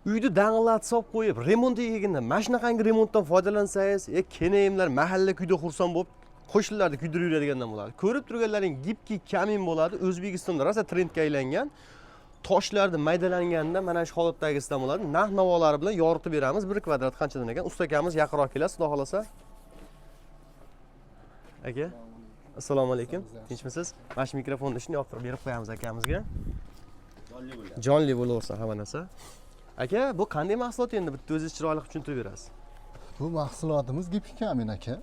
uyni dang'illatib solib qo'yib, remontiga kelganda mana shunaqangi remontdan foydalansangiz, kenayimlar mahalla kuyda xursand bo'lib, qo'shnilarni kuydirib yuradigandan bo'ladi. Ko'rib turganlaring gipki kamin bo'ladi. O'zbekistonda rosa trendga aylangan. Toshlarni maydalanganda mana shu holatdagisidan bo'ladi. Narx-navolari bilan yoritib beramiz. 1 kvadrat qanchadan ekan? Usta akamiz yaqinroq kelasiz, xudo xolasa. Aka, assalomu alaykum. Tinchmisiz? Mana shu mikrofonni ishni yoqtirib berib qo'yamiz akamizga. Jonli bo'laversin hamma narsa. Aka, bu qanday mahsulot endi? Bitta o'zingiz chiroyli qilib tushuntirib berasiz. Bu mahsulotimiz gipki kamin aka.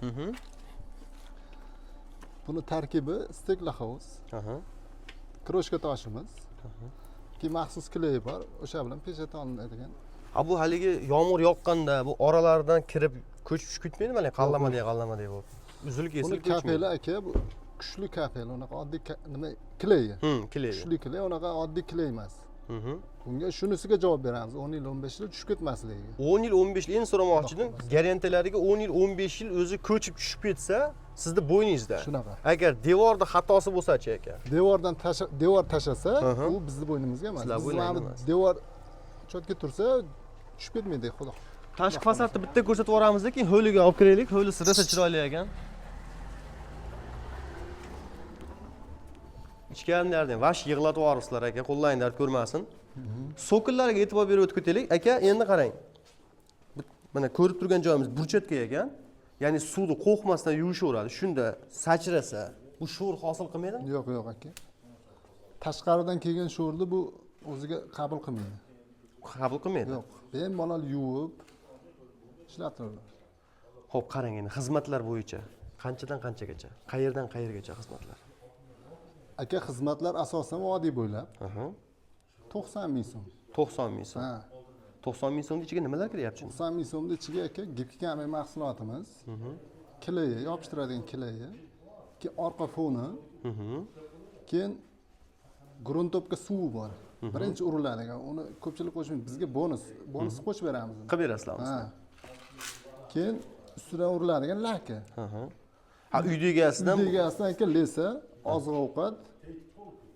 Buni tarkibi stekla hovuz. Kroshka toshimiz. Ki maxsus kley bor, o'sha bilan peshata olinadigan. Ha bu haligi yomg'ir yoqqanda bu oralaridan kirib ko'chib tushib ketmaydi mana qallamadek bo'lib. Uzilib kesilib ko'chmaydi. Buni kafeli aka, bu kuchli kafel, unaqa oddiy nima kley. Kley. Kuchli kley, unaqa oddiy kley emas. Bunga shunisiga javob beramiz. 10 yil, 15 yil tushib ketmasligi. 10 yil, 15 yil endi so'ramoqchi edim. Garantiyalariga 10 yil, 15 yil o'zi ko'chib tushib ketsa, sizni bo'yningizda. Shunaqa. Agar devorda xatosi bo'lsa-chi aka. Devor tashasa, u bizning bo'ynimizga emas. Bizning devor chotga tursa, tushib ketmaydi, xudo. Tashqi fasadni bitta ko'rsatib yuboramiz, keyin hovliga olib kiraylik. Hovlisi rosa chiroyli ekan. Ichkarilardan vash yig'latib yuboribsizlar aka, qo'llaringlar ko'rmasin. So'killariga e'tibor berib o'tib ketaylik. Aka, endi qarang. Mana ko'rib turgan joyimiz burchatka ekan. Ya'ni suvni qo'rqmasdan yuvishaveradi. Shunda sachrasa, bu sho'r hosil qilmaydimi? Yo'q aka. Tashqaridan kelgan sho'rni bu o'ziga qabul qilmaydi. Qabul qilmaydi? Yo'q. Bemalol yuvib ishlatadi. Xo'p, qarang endi xizmatlar bo'yicha qanchadan qanchagacha, qayerdan qayergacha xizmatlar? Aka, xizmatlar asosan vodiy bo'ylab. 90 ming so'm. 90 ming so'm. Ha. 90 ming so'mning ichiga nimalar kiryapti? 90 ming so'mning ichiga aka gipki kamin mahsulotimiz. Kleyi, yopishtiradigan kleyi, keyin orqa foni, keyin gruntobga suvi bor. Birinchi uriladigan, uni ko'pchilik qo'shmaydi. Bizga bonus qo'shib beramiz. Qilib berasizlarmi? Ha. Keyin ustidan uriladigan laka. Ha, uyda egasidan aka lesa, oziq-ovqat,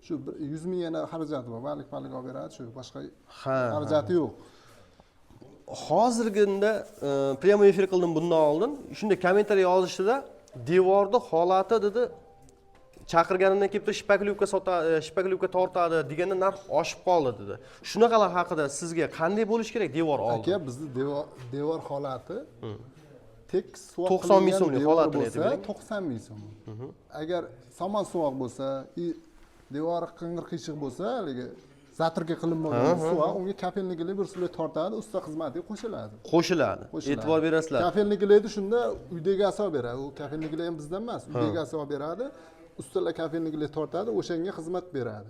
shu 100 ming yana xarajati bor. Balik olib beradi, shu boshqa xarajati yo'q. Hozirgida premo efir qildim bundan oldin. Shunda kommentariy yozishda devorda holati dedi chaqirganidan kelib shipaklyubka tortadi deganda narx oshib qoldi dedi. Shunaqalar haqida sizga qanday bo'lish kerak devor oldi? Aka, bizning devor holati tekis 90 ming so'mlik holatini aytib bering. 90 ming so'm. Agar somon suvoq bo'lsa, devori qing'ir qiyshiq bo'lsa, haligi zatirga qilinmagan suvoq, unga kafelnikli bir sulet tortadi, usta xizmatiga qo'shiladi. E'tibor berasizlar. Kafelniklarni shunda uyda egasi olib beradi. U kafelniklar ham bizdan emas, uyda egasi olib beradi. Ustalar kafelniklar tortadi, o'shanga xizmat beradi.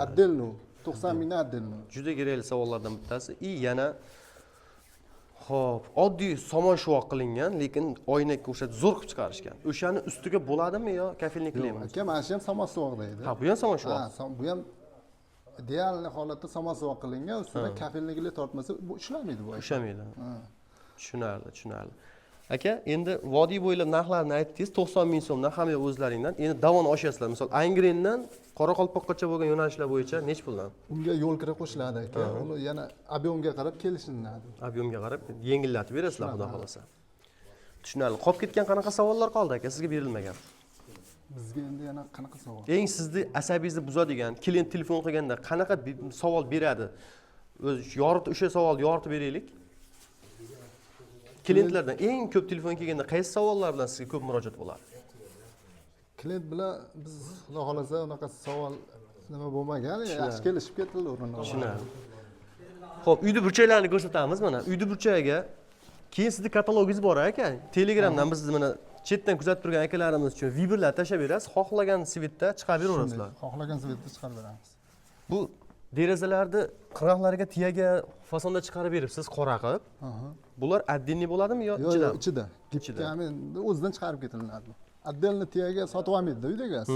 Отдельно 90 mingdan отдельно. Juda kerakli savollardan bittasi. Yana xo'p, oddiy somon shuvoq qilingan, lekin oynaga o'xshatib zo'r qilib chiqarishgan. O'shani ustiga bo'ladimi yo kafelniklaymi? Aka, mana shu ham somon suvoq deydi. Ha, bu ham somon shuvoq. Ha, bu ham ideal holatda somon suvoq qilingan, ustidan kafelniklar tortmasa bu ishlamaydi bu. Ishlamaydi. Tushunarli. Aka, endi vodiy bo'ylab narxlarni aytdingiz, 90 ming so'mdan hamma o'zlaringdan. Endi davon oshyapsizlar. Misol, Angrendan Qoraqalpoqgacha bo'lgan yo'nalishlar bo'yicha nech puldan? Unga yo'l kira qo'shiladi aka. Uni yana ob'yomga qarab kelishiladi. Ob'yomga qarab yengillatib berasizlar, xudo xolasa. Tushunarli. Qolib ketgan qanaqa savollar qoldi aka, sizga berilmagan? Bizga endi yana qanaqa savol? Eng sizni asabingizni buzadigan, klient telefon qilganda qanaqa savol beradi? O'sha savolni yoritib beraylik. Klientlardan eng ko'p telefon kelganda qaysi savollar bilan sizga ko'p murojaat bo'ladi? Klient bilan biz xudo xolasa unaqa savol nima bo'lmagan, yaxshi kelishib ketdi o'rnini. Tushunarli. Xo'p, uyni burchaklarini ko'rsatamiz mana. Uyni burchagiga keyin sizning katalogingiz bor aka. Telegramdan biz mana chetdan kuzatib turgan akalarimiz uchun vibrlar tashab berasiz. Xohlagan svetda chiqarib beraverasizlar. Xohlagan svetda chiqarib beramiz. Bu derazalarni qirg'oqlariga tiyaga fasonda chiqarib beribsiz, qora qilib. Bular отдельный bo'ladimi yo ichida? Yo'q, ichida. Gipki o'zidan chiqarib ketiladi. Отдельно tiyaga sotib olmaydi uyda egasi.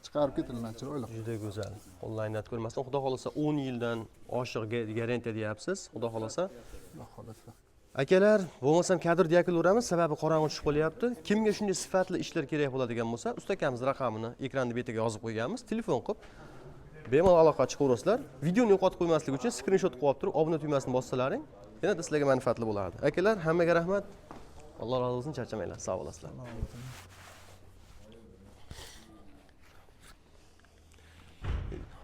Chiqarib ketiladi, chiroyli. Juda go'zal. Onlaynat ko'rmasdan, xudo xolasa 10 yildan oshiq garantiya deyapsiz. Xudo xolasa. Akalar, bo'lmasam kadr deyakilaveramiz, sababi qorong'i tushib qolyapti. Kimga shunday sifatli ishlar kerak bo'ladigan bo'lsa, usta akamiz raqamini ekranda betiga yozib qo'yganmiz. Telefon qilib bemalol aloqaga chiqaverasizlar. Videoni yo'qotib qo'ymaslik uchun skrinshot qo'yib turib, obuna tugmasini bossalaring, yanada sizlarga manfaatli bo'ladi. Akalar, hammaga rahmat. Alloh razı olsun, charchamanglar. Sog' bo'lasizlar.